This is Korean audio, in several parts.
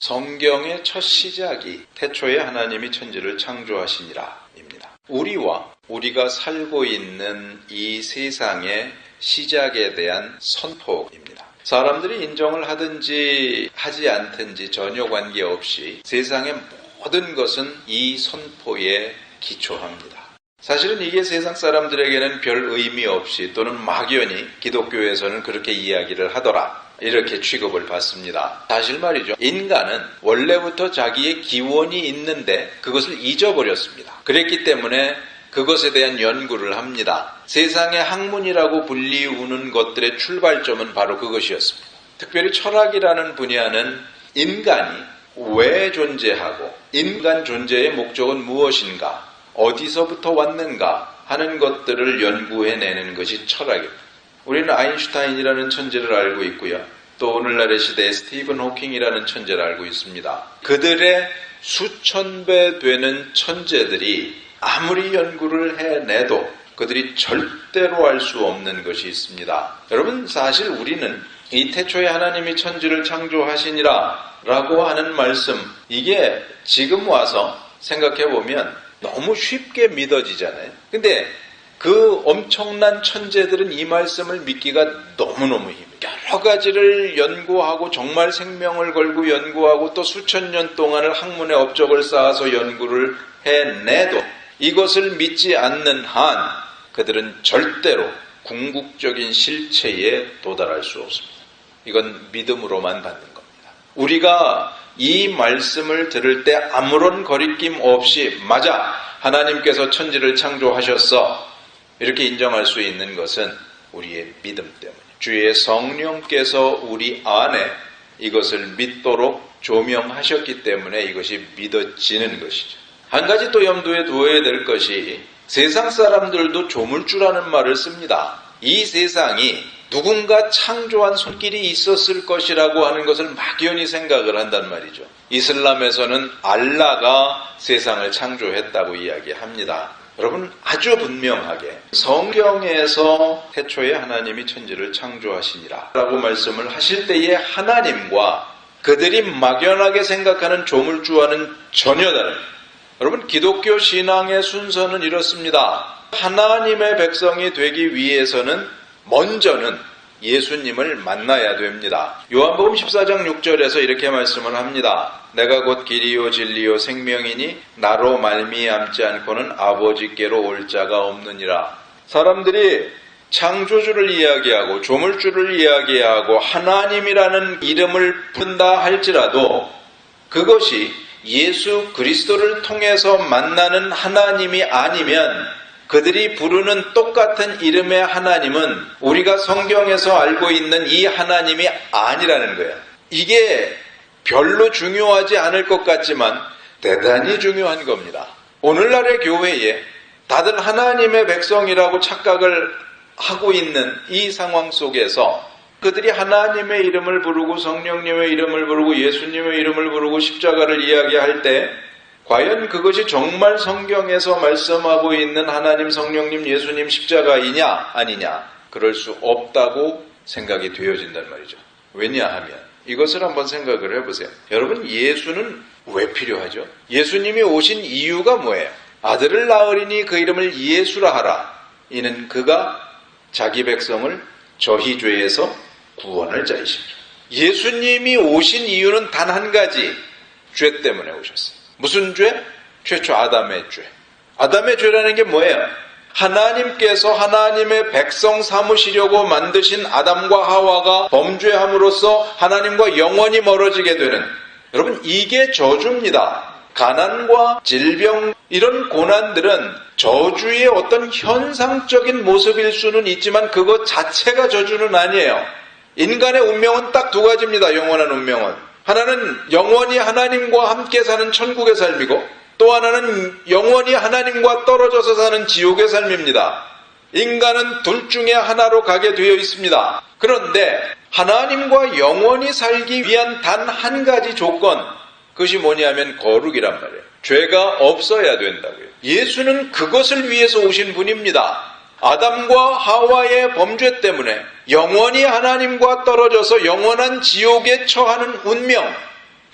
성경의 첫 시작이 태초에 하나님이 천지를 창조하시니라 입니다. 우리가 살고 있는 이 세상의 시작에 대한 선포입니다. 사람들이 인정을 하든지 하지 않든지 전혀 관계없이 세상의 모든 것은 이 선포에 기초합니다. 사실은 이게 세상 사람들에게는 별 의미 없이 또는 막연히 기독교에서는 그렇게 이야기를 하더라, 이렇게 취급을 받습니다. 사실 말이죠, 인간은 원래부터 자기의 기원이 있는데 그것을 잊어버렸습니다. 그랬기 때문에 그것에 대한 연구를 합니다. 세상의 학문이라고 불리우는 것들의 출발점은 바로 그것이었습니다. 특별히 철학이라는 분야는 인간이 왜 존재하고 인간 존재의 목적은 무엇인가, 어디서부터 왔는가 하는 것들을 연구해내는 것이 철학입니다. 우리는 아인슈타인이라는 천재를 알고 있고요. 또 오늘날의 시대에 스티븐 호킹이라는 천재를 알고 있습니다. 그들의 수천 배 되는 천재들이 아무리 연구를 해내도 그들이 절대로 알 수 없는 것이 있습니다. 여러분, 사실 우리는 이 태초에 하나님이 천지를 창조하시니라 라고 하는 말씀, 이게 지금 와서 생각해보면 너무 쉽게 믿어지잖아요. 근데 그 엄청난 천재들은 이 말씀을 믿기가 너무너무 힘들어요. 여러 가지를 연구하고 정말 생명을 걸고 연구하고 또 수천 년 동안을 학문의 업적을 쌓아서 연구를 해내도 이것을 믿지 않는 한 그들은 절대로 궁극적인 실체에 도달할 수 없습니다. 이건 믿음으로만 받는 겁니다. 우리가 이 말씀을 들을 때 아무런 거리낌 없이 맞아, 하나님께서 천지를 창조하셨어, 이렇게 인정할 수 있는 것은 우리의 믿음 때문에, 주의 성령께서 우리 안에 이것을 믿도록 조명하셨기 때문에 이것이 믿어지는 것이죠. 한 가지 또 염두에 두어야 될 것이, 세상 사람들도 조물주라는 말을 씁니다. 이 세상이 누군가 창조한 손길이 있었을 것이라고 하는 것을 막연히 생각을 한단 말이죠. 이슬람에서는 알라가 세상을 창조했다고 이야기합니다. 여러분, 아주 분명하게 성경에서 태초에 하나님이 천지를 창조하시니라 라고 말씀을 하실 때의 하나님과 그들이 막연하게 생각하는 조물주와는 전혀 다릅니다. 여러분, 기독교 신앙의 순서는 이렇습니다. 하나님의 백성이 되기 위해서는 먼저는 예수님을 만나야 됩니다. 요한복음 14장 6절에서 이렇게 말씀을 합니다. 내가 곧 길이요 진리요 생명이니 나로 말미암지 않고는 아버지께로 올 자가 없느니라. 사람들이 창조주를 이야기하고 조물주를 이야기하고 하나님이라는 이름을 부른다 할지라도 그것이 예수 그리스도를 통해서 만나는 하나님이 아니면 그들이 부르는 똑같은 이름의 하나님은 우리가 성경에서 알고 있는 이 하나님이 아니라는 거예요. 이게 별로 중요하지 않을 것 같지만 대단히 중요한 겁니다. 오늘날의 교회에 다들 하나님의 백성이라고 착각을 하고 있는 이 상황 속에서 그들이 하나님의 이름을 부르고 성령님의 이름을 부르고 예수님의 이름을 부르고 십자가를 이야기할 때 과연 그것이 정말 성경에서 말씀하고 있는 하나님, 성령님, 예수님 십자가이냐 아니냐, 그럴 수 없다고 생각이 되어진단 말이죠. 왜냐하면 이것을 한번 생각을 해보세요. 여러분, 예수는 왜 필요하죠? 예수님이 오신 이유가 뭐예요? 아들을 낳으리니 그 이름을 예수라 하라. 이는 그가 자기 백성을 저희 죄에서 구원할 자이십니다. 예수님이 오신 이유는 단 한 가지, 죄 때문에 오셨어요. 무슨 죄? 최초 아담의 죄. 아담의 죄라는 게 뭐예요? 하나님께서 하나님의 백성 삼으시려고 만드신 아담과 하와가 범죄함으로써 하나님과 영원히 멀어지게 되는, 여러분, 이게 저주입니다. 가난과 질병, 이런 고난들은 저주의 어떤 현상적인 모습일 수는 있지만 그것 자체가 저주는 아니에요. 인간의 운명은 딱 두 가지입니다. 영원한 운명은. 하나는 영원히 하나님과 함께 사는 천국의 삶이고 또 하나는 영원히 하나님과 떨어져서 사는 지옥의 삶입니다. 인간은 둘 중에 하나로 가게 되어 있습니다. 그런데 하나님과 영원히 살기 위한 단 한 가지 조건, 그것이 뭐냐면 거룩이란 말이에요. 죄가 없어야 된다고요. 예수는 그것을 위해서 오신 분입니다. 아담과 하와의 범죄 때문에 영원히 하나님과 떨어져서 영원한 지옥에 처하는 운명,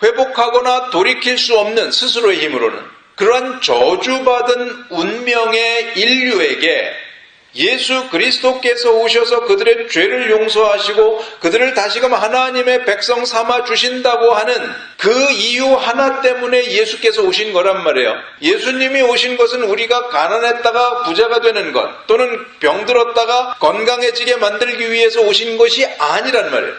회복하거나 돌이킬 수 없는 스스로의 힘으로는 그러한 저주받은 운명의 인류에게 예수 그리스도께서 오셔서 그들의 죄를 용서하시고 그들을 다시금 하나님의 백성 삼아 주신다고 하는 그 이유 하나 때문에 예수께서 오신 거란 말이에요. 예수님이 오신 것은 우리가 가난했다가 부자가 되는 것 또는 병들었다가 건강해지게 만들기 위해서 오신 것이 아니란 말이에요.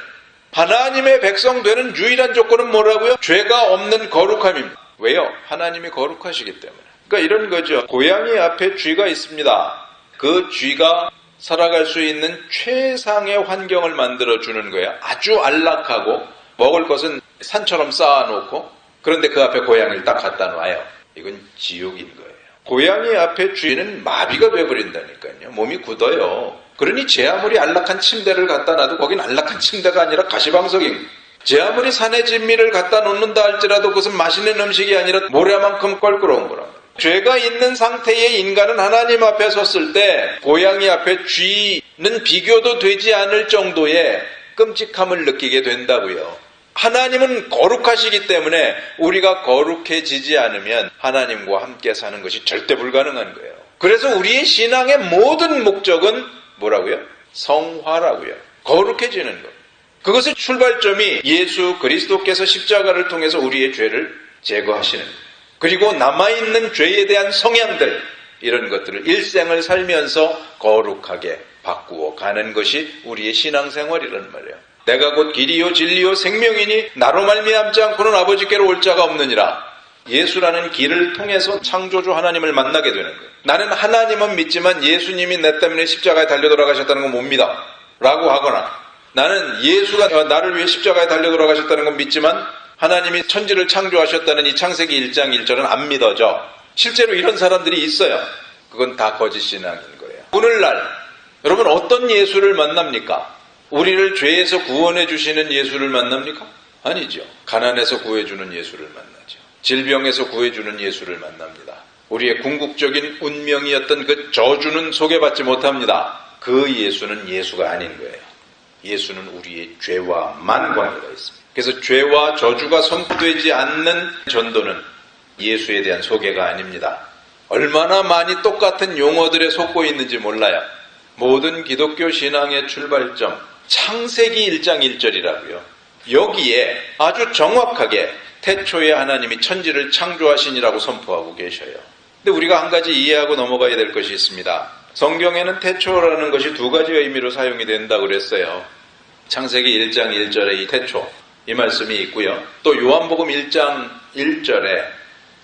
하나님의 백성 되는 유일한 조건은 뭐라고요? 죄가 없는 거룩함입니다. 왜요? 하나님이 거룩하시기 때문에. 그러니까 이런 거죠. 고양이 앞에 쥐가 있습니다. 그 쥐가 살아갈 수 있는 최상의 환경을 만들어주는 거예요. 아주 안락하고 먹을 것은 산처럼 쌓아놓고 그런데 그 앞에 고양이를 딱 갖다 놔요. 이건 지옥인 거예요. 고양이 앞에 쥐는 마비가 돼버린다니까요. 몸이 굳어요. 그러니 제 아무리 안락한 침대를 갖다 놔도 거긴 안락한 침대가 아니라 가시방석인 거예요. 제 아무리 산의 진미를 갖다 놓는다 할지라도 그것은 맛있는 음식이 아니라 모래만큼 껄끄러운 거란 말이에요. 죄가 있는 상태의 인간은 하나님 앞에 섰을 때 고양이 앞에 쥐는 비교도 되지 않을 정도의 끔찍함을 느끼게 된다고요. 하나님은 거룩하시기 때문에 우리가 거룩해지지 않으면 하나님과 함께 사는 것이 절대 불가능한 거예요. 그래서 우리의 신앙의 모든 목적은 뭐라고요? 성화라고요. 거룩해지는 것. 그것의 출발점이 예수 그리스도께서 십자가를 통해서 우리의 죄를 제거하시는 거예요. 그리고 남아있는 죄에 대한 성향들 이런 것들을 일생을 살면서 거룩하게 바꾸어 가는 것이 우리의 신앙생활이란 말이에요. 내가 곧 길이요 진리요 생명이니 나로 말미암지 않고는 아버지께로 올 자가 없느니라. 예수라는 길을 통해서 창조주 하나님을 만나게 되는 거예요. 나는 하나님은 믿지만 예수님이 내 때문에 십자가에 달려 돌아가셨다는 건 못 믿어 라고 하거나 나는 예수가 나를 위해 십자가에 달려 돌아가셨다는 건 믿지만 하나님이 천지를 창조하셨다는 이 창세기 1장 1절은 안 믿어져. 실제로 이런 사람들이 있어요. 그건 다 거짓 신앙인 거예요. 오늘날 여러분 어떤 예수를 만납니까? 우리를 죄에서 구원해 주시는 예수를 만납니까? 아니죠. 가난에서 구해주는 예수를 만나죠. 질병에서 구해주는 예수를 만납니다. 우리의 궁극적인 운명이었던 그 저주는 소개받지 못합니다. 그 예수는 예수가 아닌 거예요. 예수는 우리의 죄와만 관계가 있습니다. 그래서 죄와 저주가 선포되지 않는 전도는 예수에 대한 소개가 아닙니다. 얼마나 많이 똑같은 용어들에 속고 있는지 몰라요. 모든 기독교 신앙의 출발점 창세기 1장 1절이라고요. 여기에 아주 정확하게 태초에 하나님이 천지를 창조하시니라고 선포하고 계셔요. 근데 우리가 한 가지 이해하고 넘어가야 될 것이 있습니다. 성경에는 태초라는 것이 두 가지 의미로 사용이 된다고 그랬어요. 창세기 1장 1절에 이 태초 이 말씀이 있고요. 또 요한복음 1장 1절에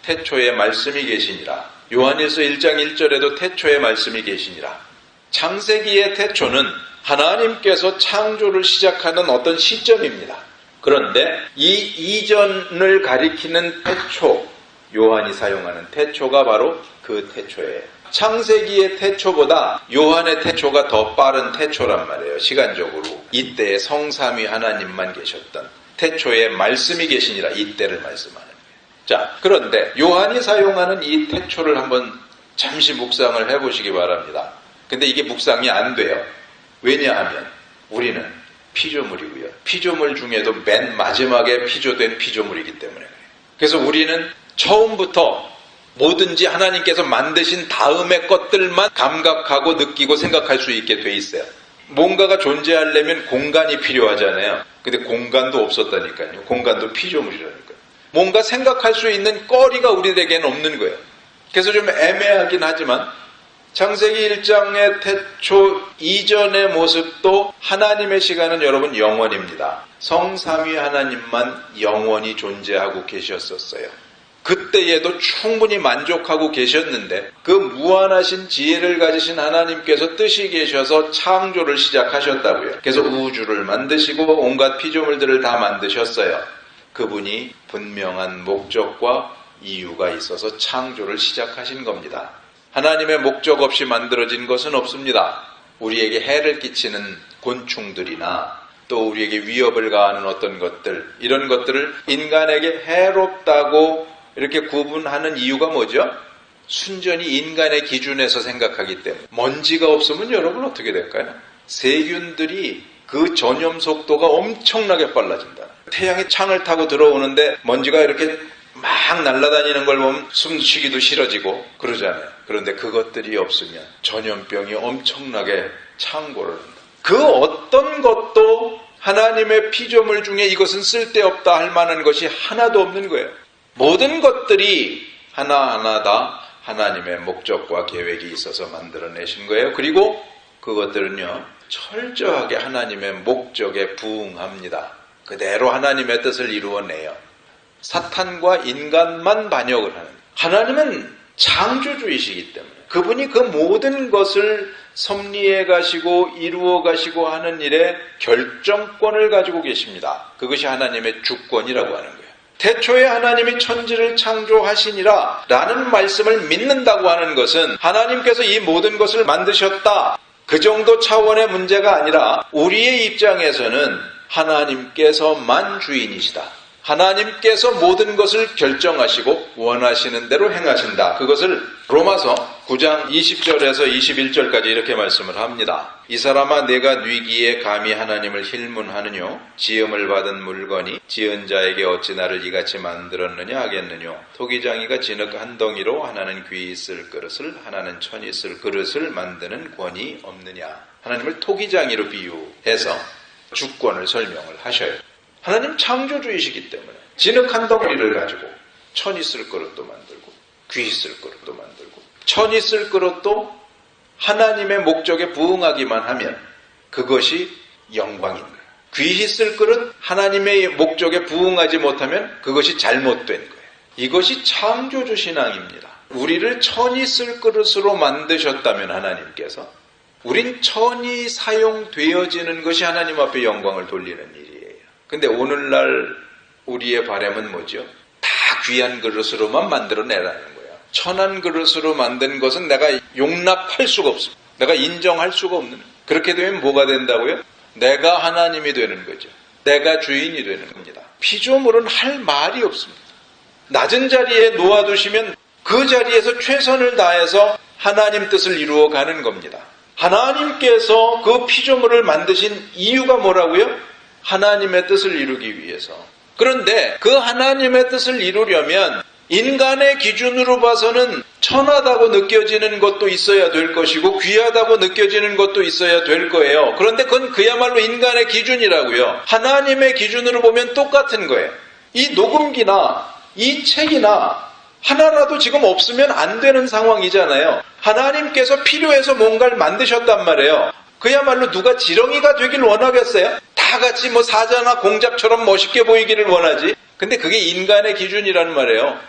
태초에 말씀이 계시니라. 요한일서 1장 1절에도 태초에 말씀이 계시니라. 창세기의 태초는 하나님께서 창조를 시작하는 어떤 시점입니다. 그런데 이 이전을 가리키는 태초, 요한이 사용하는 태초가 바로 그 태초예요. 창세기의 태초보다 요한의 태초가 더 빠른 태초란 말이에요. 시간적으로. 이때에 성삼위 하나님만 계셨던 태초에 말씀이 계시니라 이때를 말씀하는 거예요. 자, 그런데 요한이 사용하는 이 태초를 한번 잠시 묵상을 해보시기 바랍니다. 근데 이게 묵상이 안 돼요. 왜냐하면 우리는 피조물이고요. 피조물 중에도 맨 마지막에 피조된 피조물이기 때문에 그래요. 그래서 우리는 처음부터 뭐든지 하나님께서 만드신 다음의 것들만 감각하고 느끼고 생각할 수 있게 돼 있어요. 뭔가가 존재하려면 공간이 필요하잖아요. 근데 공간도 없었다니까요. 공간도 피조물이라니까요. 뭔가 생각할 수 있는 거리가 우리에게는 없는 거예요. 그래서 좀 애매하긴 하지만 창세기 1장의 태초 이전의 모습도 하나님의 시간은 여러분 영원입니다. 성삼위 하나님만 영원히 존재하고 계셨었어요. 그때에도 충분히 만족하고 계셨는데 그 무한하신 지혜를 가지신 하나님께서 뜻이 계셔서 창조를 시작하셨다고요. 그래서 우주를 만드시고 온갖 피조물들을 다 만드셨어요. 그분이 분명한 목적과 이유가 있어서 창조를 시작하신 겁니다. 하나님의 목적 없이 만들어진 것은 없습니다. 우리에게 해를 끼치는 곤충들이나 또 우리에게 위협을 가하는 어떤 것들, 이런 것들을 인간에게 해롭다고 이렇게 구분하는 이유가 뭐죠? 순전히 인간의 기준에서 생각하기 때문에. 먼지가 없으면 여러분 어떻게 될까요? 세균들이 그 전염 속도가 엄청나게 빨라진다. 태양이 창을 타고 들어오는데 먼지가 이렇게 막 날아다니는 걸 보면 숨 쉬기도 싫어지고 그러잖아요. 그런데 그것들이 없으면 전염병이 엄청나게 창궐을 한다. 그 어떤 것도 하나님의 피조물 중에 이것은 쓸데없다 할 만한 것이 하나도 없는 거예요. 모든 것들이 하나하나 다 하나님의 목적과 계획이 있어서 만들어내신 거예요. 그리고 그것들은요, 철저하게 하나님의 목적에 부응합니다. 그대로 하나님의 뜻을 이루어내요. 사탄과 인간만 반역을 하는 거예요. 하나님은 창조주이시기 때문에 그분이 그 모든 것을 섭리해 가시고 이루어 가시고 하는 일에 결정권을 가지고 계십니다. 그것이 하나님의 주권이라고 하는 거예요. 태초에 하나님이 천지를 창조하시니라 라는 말씀을 믿는다고 하는 것은 하나님께서 이 모든 것을 만드셨다, 그 정도 차원의 문제가 아니라 우리의 입장에서는 하나님께서만 주인이시다. 하나님께서 모든 것을 결정하시고 원하시는 대로 행하신다. 그것을 로마서 9장 20절에서 21절까지 이렇게 말씀을 합니다. 이 사람아, 내가 뉘기에 감히 하나님을 힐문하느뇨? 지음을 받은 물건이 지은 자에게 어찌 나를 이같이 만들었느냐 하겠느뇨? 토기장이가 진흙 한 덩이로 하나는 귀 있을 그릇을, 하나는 천 있을 그릇을 만드는 권이 없느냐? 하나님을 토기장이로 비유해서 주권을 설명을 하셔요. 하나님 창조주이시기 때문에 진흙 한 덩어리를 가지고 천 있을 그릇도 만들고 귀 있을 그릇도 만들고, 천 있을 그릇도 하나님의 목적에 부응하기만 하면 그것이 영광인 거예요. 귀 있을 그릇 하나님의 목적에 부응하지 못하면 그것이 잘못된 거예요. 이것이 창조주 신앙입니다. 우리를 천 있을 그릇으로 만드셨다면 하나님께서, 우린 천이 사용되어지는 것이 하나님 앞에 영광을 돌리는 일이에요. 근데 오늘날 우리의 바람은 뭐죠? 다 귀한 그릇으로만 만들어내라는 거예요. 천한 그릇으로 만든 것은 내가 용납할 수가 없습니다. 내가 인정할 수가 없는 거예요. 그렇게 되면 뭐가 된다고요? 내가 하나님이 되는 거죠. 내가 주인이 되는 겁니다. 피조물은 할 말이 없습니다. 낮은 자리에 놓아두시면 그 자리에서 최선을 다해서 하나님 뜻을 이루어 가는 겁니다. 하나님께서 그 피조물을 만드신 이유가 뭐라고요? 하나님의 뜻을 이루기 위해서. 그런데 그 하나님의 뜻을 이루려면 인간의 기준으로 봐서는 천하다고 느껴지는 것도 있어야 될 것이고 귀하다고 느껴지는 것도 있어야 될 거예요. 그런데 그건 그야말로 인간의 기준이라고요. 하나님의 기준으로 보면 똑같은 거예요. 이 녹음기나 이 책이나 하나라도 지금 없으면 안 되는 상황이잖아요. 하나님께서 필요해서 뭔가를 만드셨단 말이에요. 그야말로 누가 지렁이가 되길 원하겠어요? 다 같이 뭐 사자나 공작처럼 멋있게 보이기를 원하지. 근데 그게 인간의 기준이란 말이에요.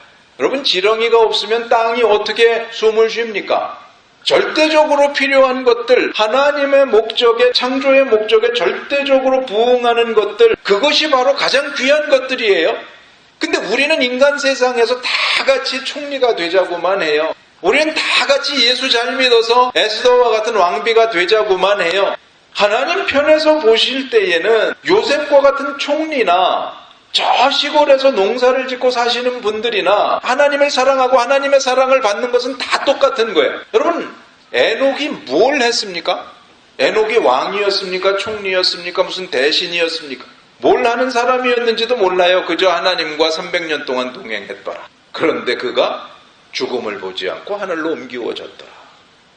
여러분, 지렁이가 없으면 땅이 어떻게 숨을 쉽니까? 절대적으로 필요한 것들, 하나님의 목적에, 창조의 목적에 절대적으로 부응하는 것들, 그것이 바로 가장 귀한 것들이에요. 근데 우리는 인간 세상에서 다 같이 총리가 되자고만 해요. 우리는 다 같이 예수 잘 믿어서 에스더와 같은 왕비가 되자고만 해요. 하나님 편에서 보실 때에는 요셉과 같은 총리나 저 시골에서 농사를 짓고 사시는 분들이나 하나님을 사랑하고 하나님의 사랑을 받는 것은 다 똑같은 거예요. 여러분, 에녹이 뭘 했습니까? 에녹이 왕이었습니까? 총리였습니까? 무슨 대신이었습니까? 뭘 하는 사람이었는지도 몰라요. 그저 하나님과 300년 동안 동행했더라. 그런데 그가 죽음을 보지 않고 하늘로 옮기워졌더라.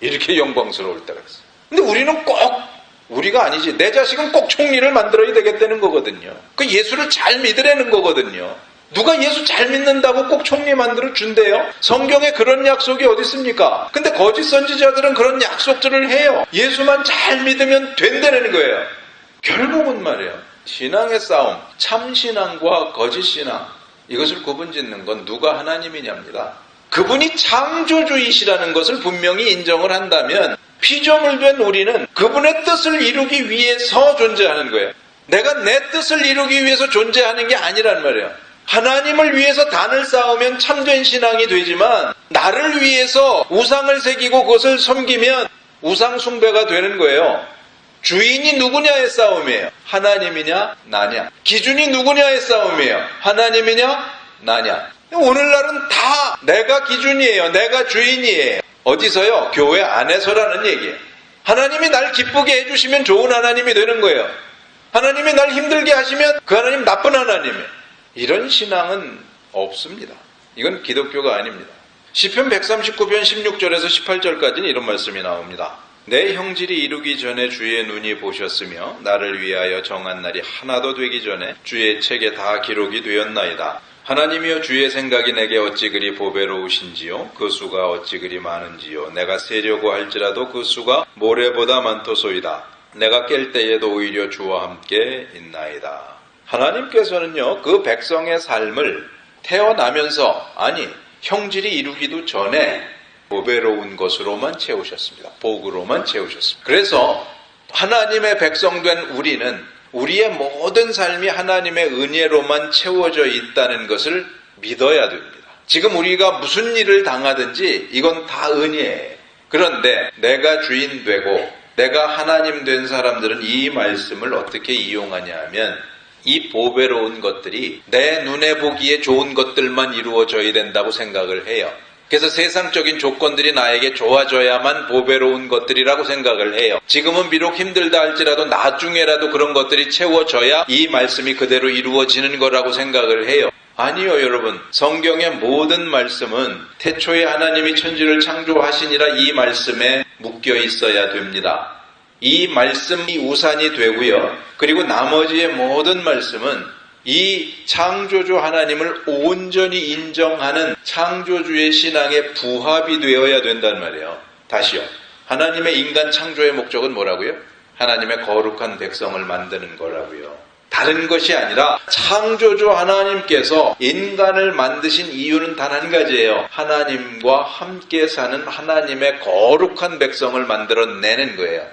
이렇게 영광스러울 때가 있어요. 근데 우리는 꼭, 우리가 아니지, 내 자식은 꼭 총리를 만들어야 되겠다는 거거든요. 그 예수를 잘 믿으라는 거거든요. 누가 예수 잘 믿는다고 꼭 총리 만들어 준대요? 성경에 그런 약속이 어디 있습니까? 근데 거짓 선지자들은 그런 약속들을 해요. 예수만 잘 믿으면 된다는 거예요. 결국은 말이에요, 신앙의 싸움, 참신앙과 거짓신앙, 이것을 구분짓는 건 누가 하나님이냐입니다. 그분이 창조주이시라는 것을 분명히 인정을 한다면 피조물 된 우리는 그분의 뜻을 이루기 위해서 존재하는 거예요. 내가 내 뜻을 이루기 위해서 존재하는 게 아니란 말이에요. 하나님을 위해서 단을 쌓으면 참된 신앙이 되지만 나를 위해서 우상을 새기고 그것을 섬기면 우상 숭배가 되는 거예요. 주인이 누구냐의 싸움이에요. 하나님이냐 나냐. 기준이 누구냐의 싸움이에요. 하나님이냐 나냐. 오늘날은 다 내가 기준이에요. 내가 주인이에요. 어디서요? 교회 안에서라는 얘기예요. 하나님이 날 기쁘게 해주시면 좋은 하나님이 되는 거예요. 하나님이 날 힘들게 하시면 그 하나님 나쁜 하나님이에요. 이런 신앙은 없습니다. 이건 기독교가 아닙니다. 시편 139편 16절에서 18절까지는 이런 말씀이 나옵니다. 내 형질이 이루기 전에 주의 눈이 보셨으며 나를 위하여 정한 날이 하나도 되기 전에 주의 책에 다 기록이 되었나이다. 하나님이여 주의 생각이 내게 어찌 그리 보배로우신지요 그 수가 어찌 그리 많은지요 내가 세려고 할지라도 그 수가 모래보다 많도소이다. 내가 깰 때에도 오히려 주와 함께 있나이다. 하나님께서는요 그 백성의 삶을 태어나면서 형질이 이루기도 전에 보배로운 것으로만 채우셨습니다. 복으로만 채우셨습니다. 그래서 하나님의 백성된 우리는 우리의 모든 삶이 하나님의 은혜로만 채워져 있다는 것을 믿어야 됩니다. 지금 우리가 무슨 일을 당하든지 이건 다 은혜예요. 그런데 내가 주인 되고 내가 하나님 된 사람들은 이 말씀을 어떻게 이용하냐 하면 이 보배로운 것들이 내 눈에 보기에 좋은 것들만 이루어져야 된다고 생각을 해요. 그래서 세상적인 조건들이 나에게 좋아져야만 보배로운 것들이라고 생각을 해요. 지금은 비록 힘들다 할지라도 나중에라도 그런 것들이 채워져야 이 말씀이 그대로 이루어지는 거라고 생각을 해요. 아니요, 여러분. 성경의 모든 말씀은 태초에 하나님이 천지를 창조하시니라 이 말씀에 묶여 있어야 됩니다. 이 말씀이 우산이 되고요. 그리고 나머지의 모든 말씀은 이 창조주 하나님을 온전히 인정하는 창조주의 신앙에 부합이 되어야 된단 말이에요. 다시요. 하나님의 인간 창조의 목적은 뭐라고요? 하나님의 거룩한 백성을 만드는 거라고요. 다른 것이 아니라 창조주 하나님께서 인간을 만드신 이유는 단 한 가지예요. 하나님과 함께 사는 하나님의 거룩한 백성을 만들어내는 거예요.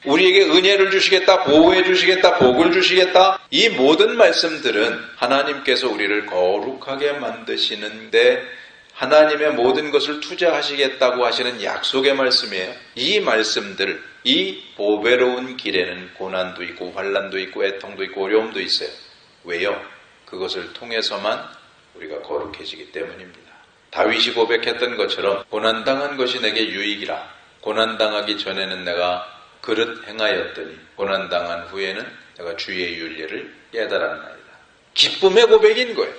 우리에게 은혜를 주시겠다, 보호해 주시겠다, 복을 주시겠다. 이 모든 말씀들은 하나님께서 우리를 거룩하게 만드시는데 하나님의 모든 것을 투자하시겠다고 하시는 약속의 말씀이에요. 이 말씀들, 이 보배로운 길에는 고난도 있고 환난도 있고 애통도 있고 어려움도 있어요. 왜요? 그것을 통해서만 우리가 거룩해지기 때문입니다. 다윗이 고백했던 것처럼 고난당한 것이 내게 유익이라. 고난당하기 전에는 내가 그릇 행하였더니 고난당한 후에는 내가 주의 윤례를 깨달았나이다. 기쁨의 고백인 거예요.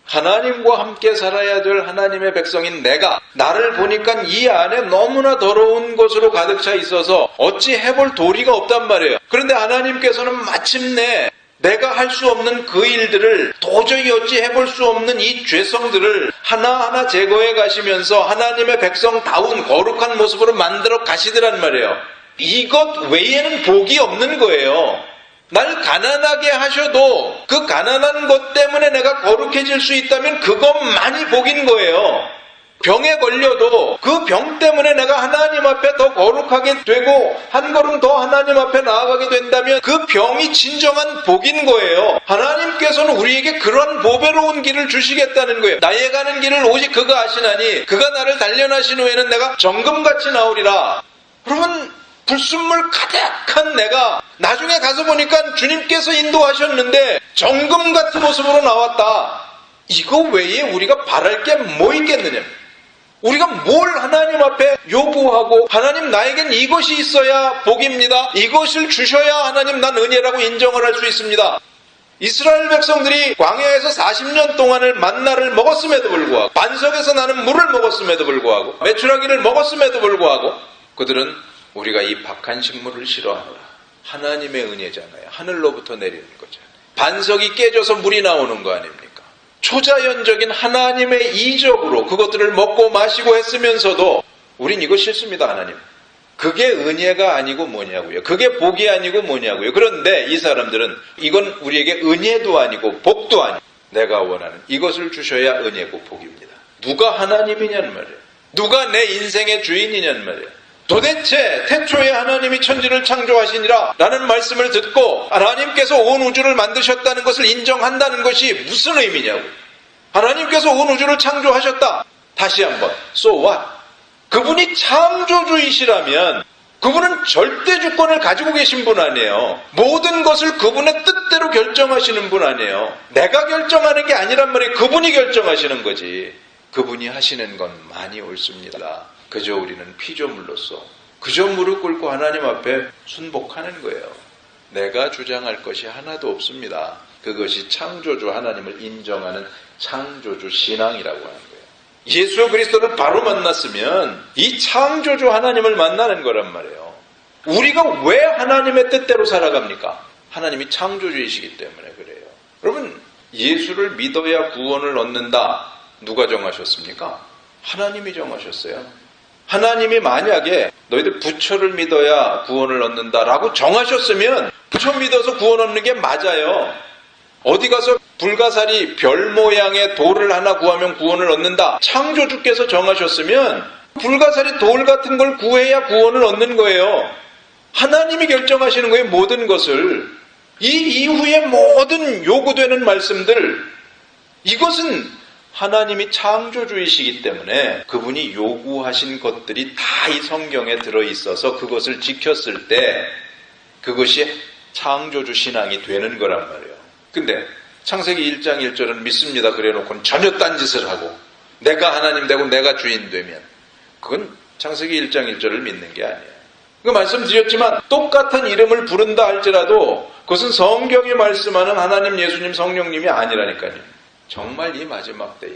하나님과 함께 살아야 될 하나님의 백성인 내가 나를 보니까 이 안에 너무나 더러운 것으로 가득 차 있어서 어찌 해볼 도리가 없단 말이에요. 그런데 하나님께서는 마침내 내가 할 수 없는 그 일들을 도저히 어찌 해볼 수 없는 이 죄성들을 하나하나 제거해 가시면서 하나님의 백성다운 거룩한 모습으로 만들어 가시더란 말이에요. 이것 외에는 복이 없는 거예요. 날 가난하게 하셔도 그 가난한 것 때문에 내가 거룩해질 수 있다면 그것만이 복인 거예요. 병에 걸려도 그 병 때문에 내가 하나님 앞에 더 거룩하게 되고 한 걸음 더 하나님 앞에 나아가게 된다면 그 병이 진정한 복인 거예요. 하나님께서는 우리에게 그런 보배로운 길을 주시겠다는 거예요. 나의 가는 길을 오직 그가 아시나니 그가 나를 단련하신 후에는 내가 정금같이 나오리라. 여러분, 불순물 가득한 내가 나중에 가서 보니까 주님께서 인도하셨는데 정금 같은 모습으로 나왔다. 이거 외에 우리가 바랄 게 뭐 있겠느냐. 우리가 뭘 하나님 앞에 요구하고 하나님 나에겐 이것이 있어야 복입니다. 이것을 주셔야 하나님 난 은혜라고 인정을 할 수 있습니다. 이스라엘 백성들이 광야에서 40년 동안을 만나를 먹었음에도 불구하고 반석에서 나는 물을 먹었음에도 불구하고 메추라기를 먹었음에도 불구하고 그들은 우리가 이 박한 식물을 싫어하노라. 하나님의 은혜잖아요. 하늘로부터 내리는 거잖아요. 반석이 깨져서 물이 나오는 거 아닙니까? 초자연적인 하나님의 이적으로 그것들을 먹고 마시고 했으면서도 우린 이거 싫습니다. 하나님. 그게 은혜가 아니고 뭐냐고요. 그게 복이 아니고 뭐냐고요. 그런데 이 사람들은 이건 우리에게 은혜도 아니고 복도 아니고 내가 원하는 이것을 주셔야 은혜고 복입니다. 누가 하나님이냐는 말이에요. 누가 내 인생의 주인이냐는 말이에요. 도대체 태초에 하나님이 천지를 창조하시니라 라는 말씀을 듣고 하나님께서 온 우주를 만드셨다는 것을 인정한다는 것이 무슨 의미냐고. 하나님께서 온 우주를 창조하셨다. 다시 한번 So what? 그분이 창조주이시라면 그분은 절대 주권을 가지고 계신 분 아니에요. 모든 것을 그분의 뜻대로 결정하시는 분 아니에요. 내가 결정하는 게 아니란 말이에요. 그분이 결정하시는 거지. 그분이 하시는 건 많이 옳습니다. 그저 우리는 피조물로서 그저 무릎 꿇고 하나님 앞에 순복하는 거예요. 내가 주장할 것이 하나도 없습니다. 그것이 창조주 하나님을 인정하는 창조주 신앙이라고 하는 거예요. 예수 그리스도를 바로 만났으면 이 창조주 하나님을 만나는 거란 말이에요. 우리가 왜 하나님의 뜻대로 살아갑니까? 하나님이 창조주이시기 때문에 그래요. 여러분, 예수를 믿어야 구원을 얻는다. 누가 정하셨습니까? 하나님이 정하셨어요. 하나님이 만약에 너희들 부처를 믿어야 구원을 얻는다라고 정하셨으면 부처 믿어서 구원 얻는 게 맞아요. 어디 가서 불가사리 별 모양의 돌을 하나 구하면 구원을 얻는다. 창조주께서 정하셨으면 불가사리 돌 같은 걸 구해야 구원을 얻는 거예요. 하나님이 결정하시는 거예요. 모든 것을. 이 이후에 모든 요구되는 말씀들, 이것은 하나님이 창조주이시기 때문에 그분이 요구하신 것들이 다 이 성경에 들어있어서 그것을 지켰을 때 그것이 창조주 신앙이 되는 거란 말이에요. 근데 창세기 1장 1절은 믿습니다 그래놓고는 전혀 딴짓을 하고 내가 하나님 되고 내가 주인 되면 그건 창세기 1장 1절을 믿는 게 아니에요. 그 말씀드렸지만 똑같은 이름을 부른다 할지라도 그것은 성경이 말씀하는 하나님, 예수님, 성령님이 아니라니까요. 정말 이 마지막 때에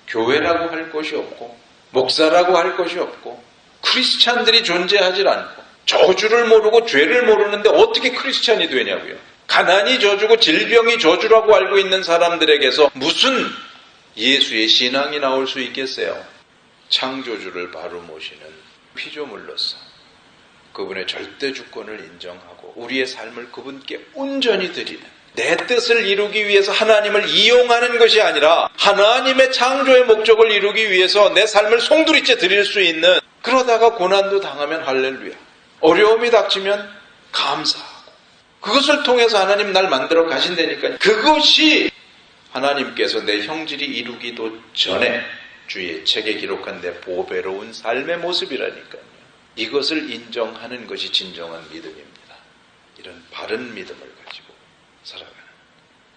교회라고 할 것이 없고 목사라고 할 것이 없고 크리스찬들이 존재하질 않고 저주를 모르고 죄를 모르는데 어떻게 크리스찬이 되냐고요. 가난이 저주고 질병이 저주라고 알고 있는 사람들에게서 무슨 예수의 신앙이 나올 수 있겠어요? 창조주를 바로 모시는 피조물로서 그분의 절대 주권을 인정하고 우리의 삶을 그분께 온전히 드리는, 내 뜻을 이루기 위해서 하나님을 이용하는 것이 아니라 하나님의 창조의 목적을 이루기 위해서 내 삶을 송두리째 드릴 수 있는, 그러다가 고난도 당하면 할렐루야, 어려움이 닥치면 감사하고, 그것을 통해서 하나님 날 만들어 가신다니까요. 그것이 하나님께서 내 형질이 이루기도 전에 주의 책에 기록한 내 보배로운 삶의 모습이라니까요. 이것을 인정하는 것이 진정한 믿음입니다. 이런 바른 믿음을 가지고 살아가는,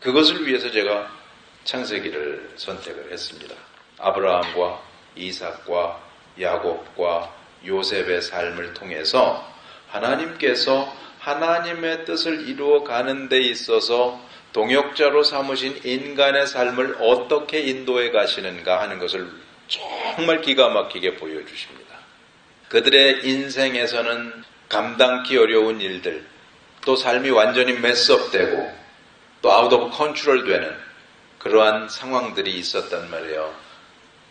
그것을 위해서 제가 창세기를 선택을 했습니다. 아브라함과 이삭과 야곱과 요셉의 삶을 통해서 하나님께서 하나님의 뜻을 이루어가는 데 있어서 동역자로 삼으신 인간의 삶을 어떻게 인도해 가시는가 하는 것을 정말 기가 막히게 보여주십니다. 그들의 인생에서는 감당기 어려운 일들, 또 삶이 완전히 메스업되고 또 아웃 오브 컨트롤 되는 그러한 상황들이 있었단 말이에요.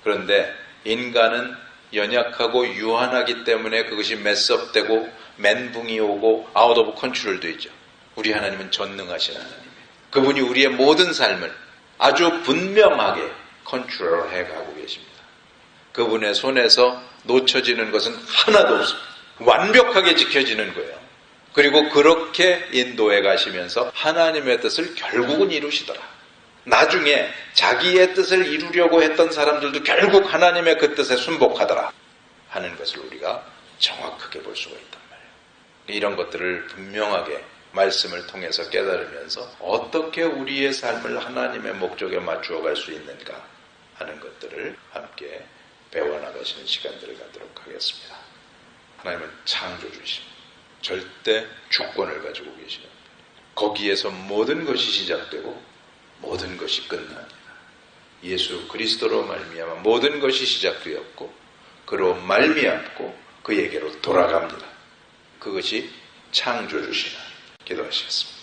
그런데 인간은 연약하고 유한하기 때문에 그것이 메스업되고 멘붕이 오고 아웃 오브 컨트롤 되죠. 우리 하나님은 전능하신 하나님이에요. 그분이 우리의 모든 삶을 아주 분명하게 컨트롤해 가고 계십니다. 그분의 손에서 놓쳐지는 것은 하나도 없습니다. 완벽하게 지켜지는 거예요. 그리고 그렇게 인도해 가시면서 하나님의 뜻을 결국은 이루시더라. 나중에 자기의 뜻을 이루려고 했던 사람들도 결국 하나님의 그 뜻에 순복하더라 하는 것을 우리가 정확하게 볼 수가 있단 말이에요. 이런 것들을 분명하게 말씀을 통해서 깨달으면서 어떻게 우리의 삶을 하나님의 목적에 맞추어 갈 수 있는가 하는 것들을 함께 배워나가시는 시간들을 갖도록 하겠습니다. 하나님은 창조주이십니다. 절대 주권을 가지고 계십니다. 거기에서 모든 것이 시작되고 모든 것이 끝납니다. 예수 그리스도로 말미암아 모든 것이 시작되었고 그로 말미암고 그에게로 돌아갑니다. 그것이 창조주시나. 기도하시겠습니다.